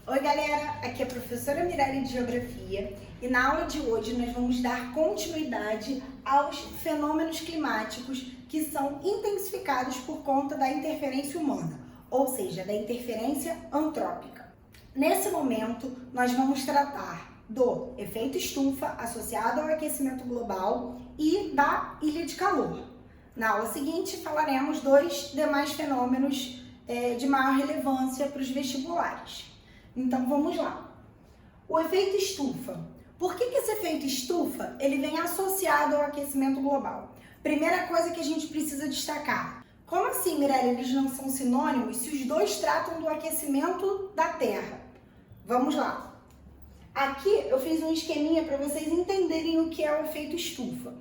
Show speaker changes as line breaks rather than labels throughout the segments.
Oi galera, aqui é a professora Mirelle de Geografia e na aula de hoje nós vamos dar continuidade aos fenômenos climáticos que são intensificados por conta da interferência humana, ou seja, da interferência antrópica. Nesse momento nós vamos tratar do efeito estufa associado ao aquecimento global e da ilha de calor. Na aula seguinte falaremos dos demais fenômenos de maior relevância para os vestibulares. Então vamos lá. O efeito estufa. Por que esse efeito estufa ele vem associado ao aquecimento global? Primeira coisa que a gente precisa destacar. Como assim, Mirelle, eles não são sinônimos se os dois tratam do aquecimento da Terra? Vamos lá. Aqui eu fiz um esqueminha para vocês entenderem o que é o efeito estufa.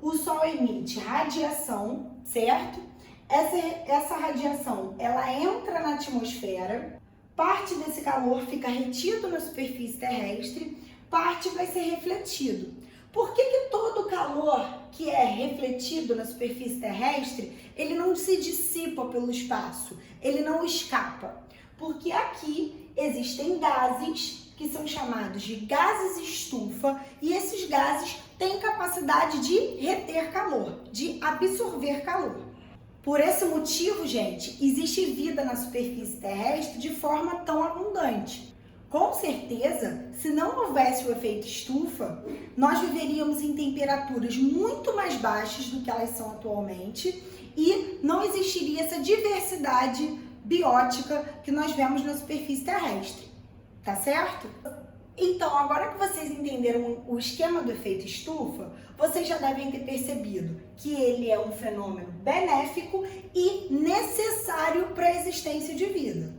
O Sol emite radiação, certo? Essa radiação, ela entra na atmosfera, parte desse calor fica retido na superfície terrestre, parte vai ser refletido. Por que todo o calor que é refletido na superfície terrestre, ele não se dissipa pelo espaço, ele não escapa? Porque aqui existem gases que são chamados de gases estufa e esses gases têm capacidade de reter calor, de absorver calor. Por esse motivo, gente, existe vida na superfície terrestre de forma tão abundante. Com certeza, se não houvesse o efeito estufa, nós viveríamos em temperaturas muito mais baixas do que elas são atualmente e não existiria essa diversidade biótica que nós vemos na superfície terrestre. Tá certo? Então, agora que vocês entenderam o esquema do efeito estufa, vocês já devem ter percebido que ele é um fenômeno benéfico e necessário para a existência de vida.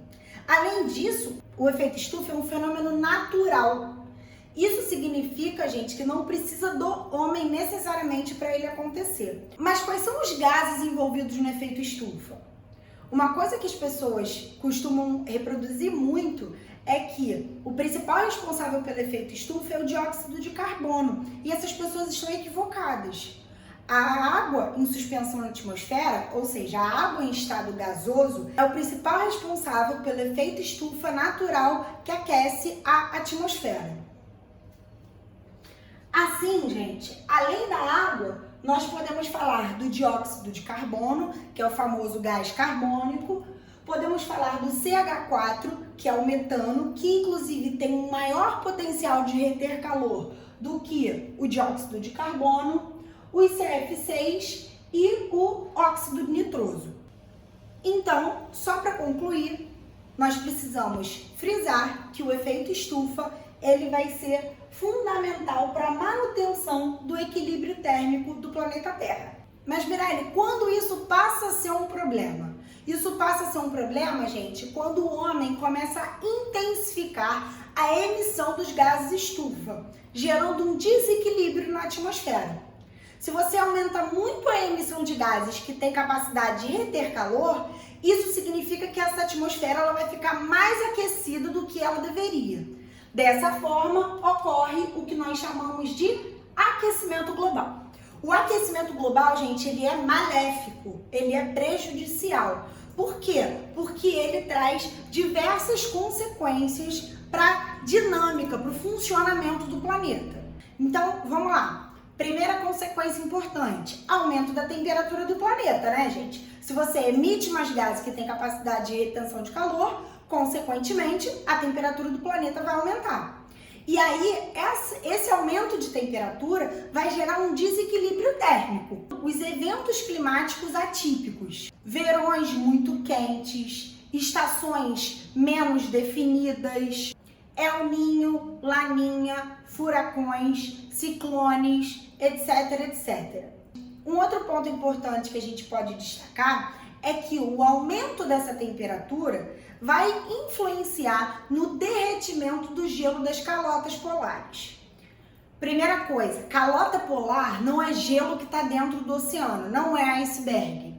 Além disso, o efeito estufa é um fenômeno natural. Isso significa, gente, que não precisa do homem necessariamente para ele acontecer. Mas quais são os gases envolvidos no efeito estufa? Uma coisa que as pessoas costumam reproduzir muito é que o principal responsável pelo efeito estufa é o dióxido de carbono. E essas pessoas estão equivocadas. A água em suspensão na atmosfera, ou seja, a água em estado gasoso, é o principal responsável pelo efeito estufa natural que aquece a atmosfera. Assim, gente, além da água, nós podemos falar do dióxido de carbono, que é o famoso gás carbônico. Podemos falar do CH4, que é o metano, que inclusive tem um maior potencial de reter calor do que o dióxido de carbono, o CF6 e o óxido nitroso. Então, só para concluir, nós precisamos frisar que o efeito estufa ele vai ser fundamental para a manutenção do equilíbrio térmico do planeta Terra. Mas, Mirelle, quando isso passa a ser um problema? Isso passa a ser um problema, gente, quando o homem começa a intensificar a emissão dos gases estufa, gerando um desequilíbrio na atmosfera. Se você aumenta muito a emissão de gases que têm capacidade de reter calor, isso significa que essa atmosfera ela vai ficar mais aquecida do que ela deveria. Dessa forma, ocorre o que nós chamamos de aquecimento global. O aquecimento global, gente, ele é maléfico, ele é prejudicial. Por quê? Porque ele traz diversas consequências para a dinâmica, para o funcionamento do planeta. Então, vamos lá. Primeira consequência importante, aumento da temperatura do planeta, né, gente? Se você emite mais gases que têm capacidade de retenção de calor, consequentemente, a temperatura do planeta vai aumentar. E aí, esse aumento de temperatura vai gerar um desequilíbrio térmico. Os eventos climáticos atípicos, verões muito quentes, estações menos definidas, El Niño, Laninha, furacões, ciclones, etc, etc. Um outro ponto importante que a gente pode destacar é que o aumento dessa temperatura vai influenciar no derretimento do gelo das calotas polares. Primeira coisa, calota polar não é gelo que está dentro do oceano, não é iceberg.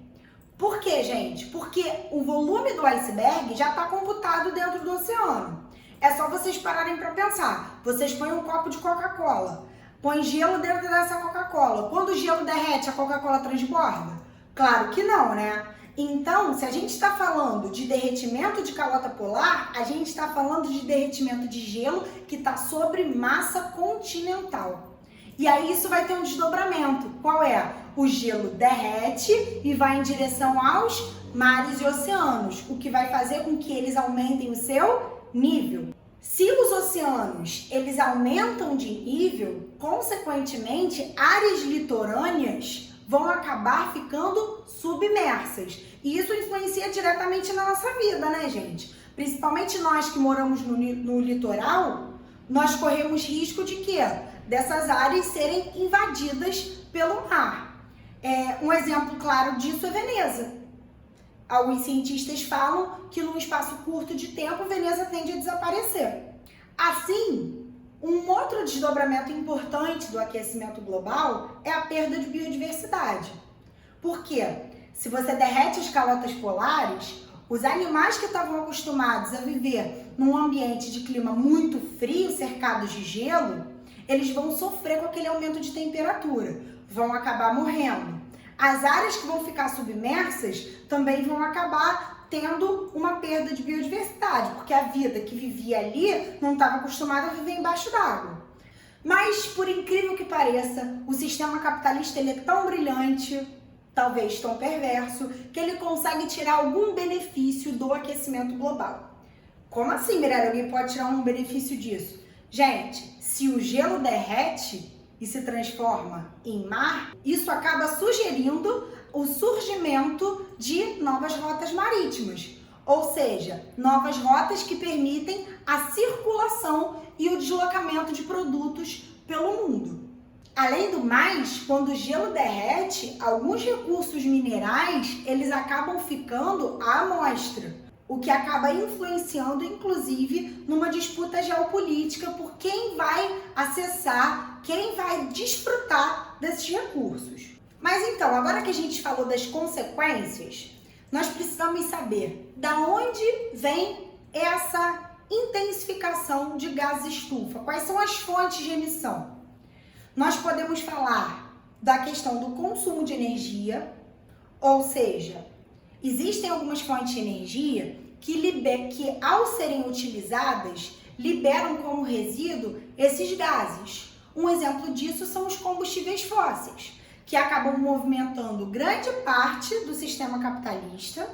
Por quê, gente? Porque o volume do iceberg já está computado dentro do oceano. É só vocês pararem para pensar. Vocês põem um copo de Coca-Cola, põem gelo dentro dessa Coca-Cola. Quando o gelo derrete, a Coca-Cola transborda? Claro que não, né? Então, se a gente está falando de derretimento de calota polar, a gente está falando de derretimento de gelo que está sobre massa continental. E aí isso vai ter um desdobramento. Qual é? O gelo derrete e vai em direção aos mares e oceanos, o que vai fazer com que eles aumentem o seu nível. Se os oceanos eles aumentam de nível, consequentemente, áreas litorâneas vão acabar ficando submersas. E isso influencia diretamente na nossa vida, né, gente? Principalmente nós que moramos no litoral, nós corremos risco de quê? Dessas áreas serem invadidas pelo mar. Um exemplo claro disso é Veneza. Alguns cientistas falam que num espaço curto de tempo, Veneza tende a desaparecer. Assim, um outro desdobramento importante do aquecimento global é a perda de biodiversidade. Por quê? Se você derrete as calotas polares, os animais que estavam acostumados a viver num ambiente de clima muito frio, cercados de gelo, eles vão sofrer com aquele aumento de temperatura, vão acabar morrendo. As áreas que vão ficar submersas também vão acabar tendo uma perda de biodiversidade, porque a vida que vivia ali não estava acostumada a viver embaixo d'água. Mas, por incrível que pareça, o sistema capitalista ele é tão brilhante, talvez tão perverso, que ele consegue tirar algum benefício do aquecimento global. Como assim, Mirella? Alguém pode tirar um benefício disso? Gente, se o gelo derrete e se transforma em mar, isso acaba sugerindo o surgimento de novas rotas marítimas, ou seja, novas rotas que permitem a circulação e o deslocamento de produtos pelo mundo. Além do mais, quando o gelo derrete, alguns recursos minerais eles acabam ficando à amostra, o que acaba influenciando, inclusive, numa disputa geopolítica por quem vai acessar, quem vai desfrutar desses recursos. Mas então, agora que a gente falou das consequências, nós precisamos saber de onde vem essa intensificação de gases estufa, quais são as fontes de emissão. Nós podemos falar da questão do consumo de energia, ou seja, existem algumas fontes de energia que ao serem utilizadas, liberam como resíduo esses gases. Um exemplo disso são os combustíveis fósseis, que acabam movimentando grande parte do sistema capitalista,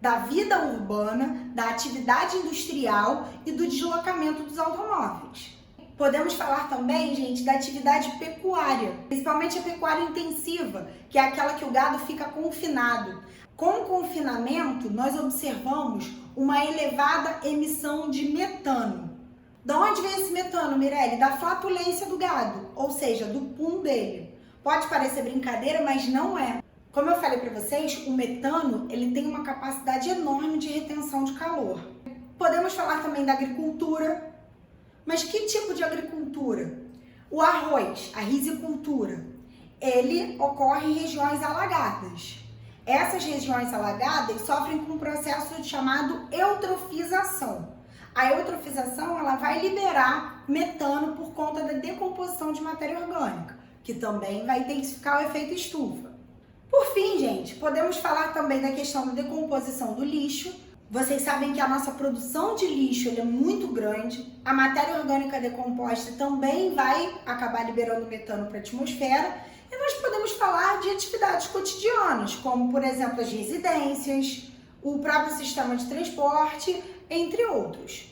da vida urbana, da atividade industrial e do deslocamento dos automóveis. Podemos falar também, gente, da atividade pecuária, principalmente a pecuária intensiva, que é aquela que o gado fica confinado. Com o confinamento, nós observamos uma elevada emissão de metano. De onde vem esse metano, Mirelle? Da flatulência do gado, ou seja, do pum dele. Pode parecer brincadeira, mas não é. Como eu falei para vocês, o metano ele tem uma capacidade enorme de retenção de calor. Podemos falar também da agricultura. Mas que tipo de agricultura? O arroz, a rizicultura, ele ocorre em regiões alagadas. Essas regiões alagadas sofrem com um processo chamado eutrofização. A eutrofização ela vai liberar metano por conta da decomposição de matéria orgânica, que também vai intensificar o efeito estufa. Por fim, gente, podemos falar também da questão da decomposição do lixo. Vocês sabem que a nossa produção de lixo é muito grande. A matéria orgânica decomposta também vai acabar liberando metano para a atmosfera. E nós podemos falar de atividades cotidianas, como, por exemplo, as residências, o próprio sistema de transporte, entre outros.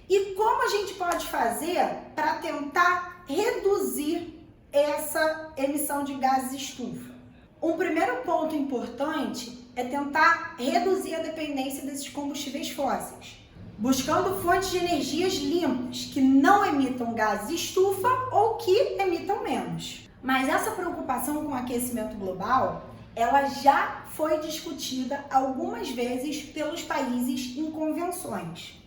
E como a gente pode fazer para tentar reduzir essa emissão de gases estufa? Um primeiro ponto importante é tentar reduzir a dependência desses combustíveis fósseis, buscando fontes de energias limpas, que não emitam gases estufa ou que emitam menos. Mas essa preocupação com o aquecimento global, ela já foi discutida algumas vezes pelos países em convenções.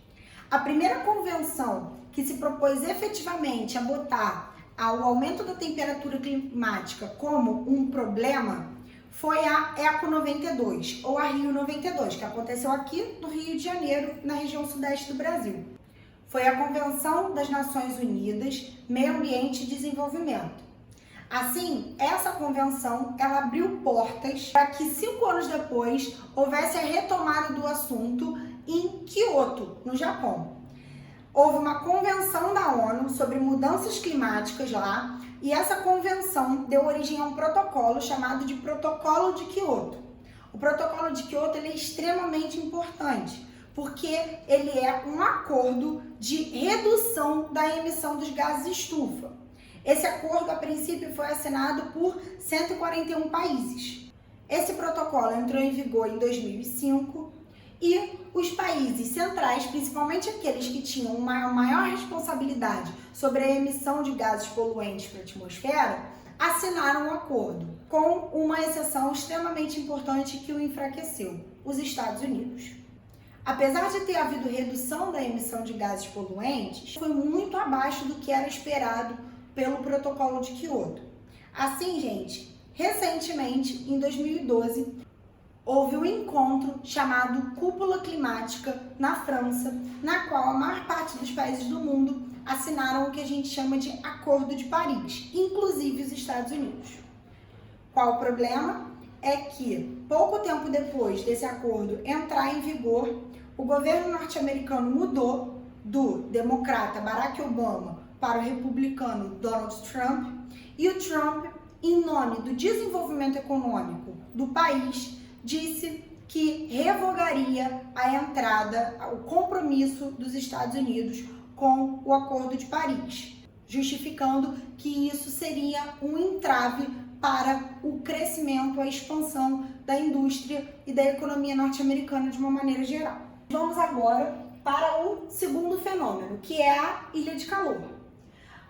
A primeira convenção que se propôs efetivamente a botar o aumento da temperatura climática como um problema foi a ECO 92, ou a Rio 92, que aconteceu aqui no Rio de Janeiro, na região sudeste do Brasil. Foi a Convenção das Nações Unidas, Meio Ambiente e Desenvolvimento. Assim, essa convenção ela abriu portas para que 5 anos depois houvesse a retomada do assunto em Kyoto, no Japão. Houve uma convenção da ONU sobre mudanças climáticas lá, e essa convenção deu origem a um protocolo chamado de Protocolo de Kyoto. O Protocolo de Kyoto ele é extremamente importante, porque ele é um acordo de redução da emissão dos gases de estufa. Esse acordo, a princípio, foi assinado por 141 países. Esse protocolo entrou em vigor em 2005 e os países centrais, principalmente aqueles que tinham uma maior responsabilidade sobre a emissão de gases poluentes para a atmosfera, assinaram um acordo, com uma exceção extremamente importante que o enfraqueceu: os Estados Unidos. Apesar de ter havido redução da emissão de gases poluentes, foi muito abaixo do que era esperado pelo Protocolo de Kyoto. Assim, gente, recentemente, em 2012, houve um encontro chamado Cúpula Climática na França, na qual a maior parte dos países do mundo assinaram o que a gente chama de Acordo de Paris, inclusive os Estados Unidos. Qual o problema? É que, pouco tempo depois desse acordo entrar em vigor, o governo norte-americano mudou do democrata Barack Obama para o republicano Donald Trump, e o Trump, em nome do desenvolvimento econômico do país, disse que revogaria a entrada, o compromisso dos Estados Unidos com o Acordo de Paris, justificando que isso seria um entrave para o crescimento, a expansão da indústria e da economia norte-americana de uma maneira geral. Vamos agora para o segundo fenômeno, que é a ilha de calor.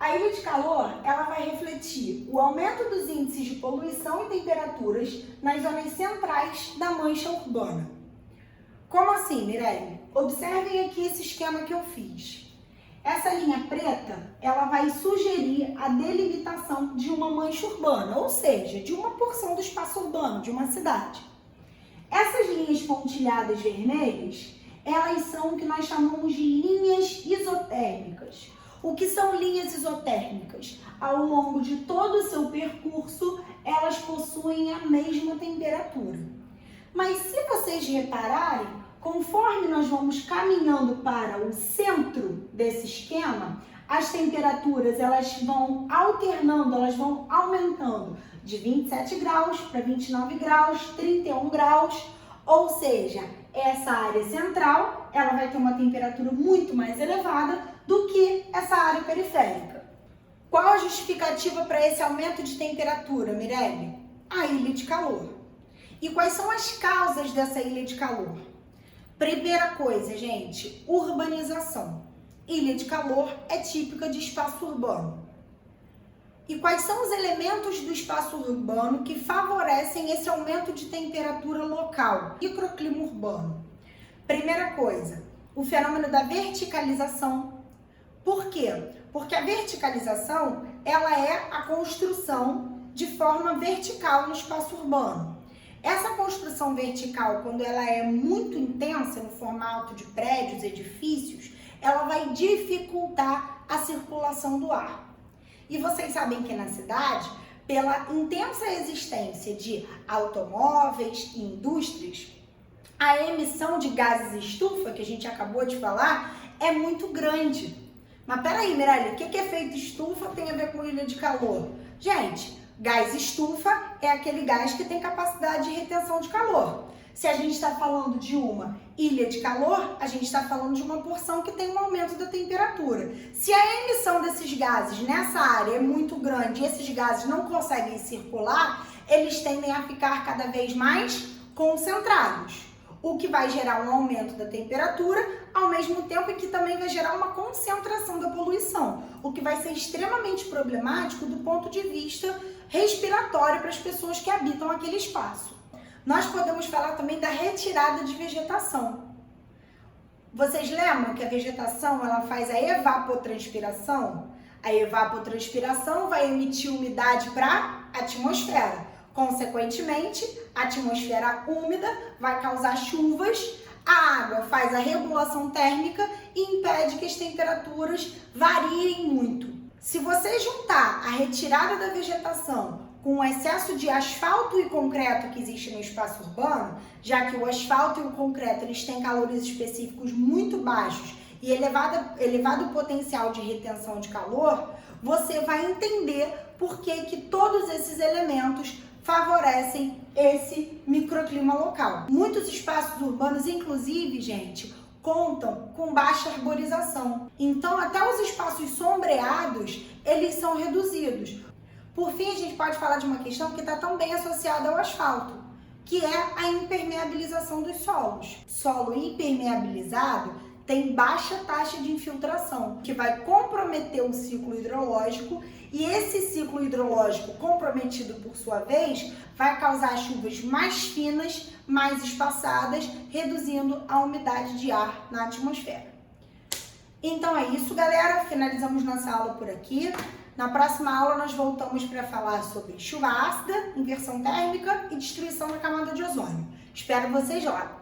A ilha de calor, ela vai refletir o aumento dos índices de poluição e temperaturas nas zonas centrais da mancha urbana. Como assim, Mirelle? Observem aqui esse esquema que eu fiz. Essa linha preta, ela vai sugerir a delimitação de uma mancha urbana, ou seja, de uma porção do espaço urbano, de uma cidade. Essas linhas pontilhadas vermelhas, elas são o que nós chamamos de linhas isotérmicas. O que são linhas isotérmicas? Ao longo de todo o seu percurso, elas possuem a mesma temperatura. Mas se vocês repararem, conforme nós vamos caminhando para o centro desse esquema, as temperaturas elas vão alternando, elas vão aumentando de 27 graus para 29 graus, 31 graus, ou seja, essa área central ela vai ter uma temperatura muito mais elevada do que essa área periférica. Qual a justificativa para esse aumento de temperatura, Mirelle? A ilha de calor. E quais são as causas dessa ilha de calor? Primeira coisa, gente, urbanização. Ilha de calor é típica de espaço urbano. E quais são os elementos do espaço urbano que favorecem esse aumento de temperatura local, microclima urbano? Primeira coisa, o fenômeno da verticalização. Por quê? Porque a verticalização, ela é a construção de forma vertical no espaço urbano. Essa construção vertical, quando ela é muito intensa no formato de prédios, edifícios, ela vai dificultar a circulação do ar. E vocês sabem que na cidade, pela intensa existência de automóveis e indústrias, a emissão de gases estufa, que a gente acabou de falar, é muito grande. Mas peraí, Mirelle, o que é efeito estufa tem a ver com ilha de calor? Gente, gás estufa é aquele gás que tem capacidade de retenção de calor. Se a gente está falando de uma ilha de calor, a gente está falando de uma porção que tem um aumento da temperatura. Se a emissão desses gases nessa área é muito grande e esses gases não conseguem circular, eles tendem a ficar cada vez mais concentrados, o que vai gerar um aumento da temperatura, ao mesmo tempo que também vai gerar uma concentração da poluição, o que vai ser extremamente problemático do ponto de vista respiratório para as pessoas que habitam aquele espaço. Nós podemos falar também da retirada de vegetação. Vocês lembram que a vegetação ela faz a evapotranspiração? A evapotranspiração vai emitir umidade para a atmosfera. Consequentemente, a atmosfera úmida vai causar chuvas, a água faz a regulação térmica e impede que as temperaturas variem muito. Se você juntar a retirada da vegetação com o excesso de asfalto e concreto que existe no espaço urbano, já que o asfalto e o concreto eles têm calores específicos muito baixos e elevado potencial de retenção de calor, você vai entender por que todos esses elementos favorecem esse microclima local. Muitos espaços urbanos, inclusive, gente, contam com baixa arborização. Então, até os espaços sombreados, eles são reduzidos. Por fim, a gente pode falar de uma questão que está também associada ao asfalto, que é a impermeabilização dos solos. Solo impermeabilizado tem baixa taxa de infiltração, que vai comprometer o ciclo hidrológico, e esse ciclo hidrológico comprometido, por sua vez, vai causar chuvas mais finas, mais espaçadas, reduzindo a umidade de ar na atmosfera. Então é isso, galera. Finalizamos nossa aula por aqui. Na próxima aula nós voltamos para falar sobre chuva ácida, inversão térmica e destruição da camada de ozônio. Espero vocês lá!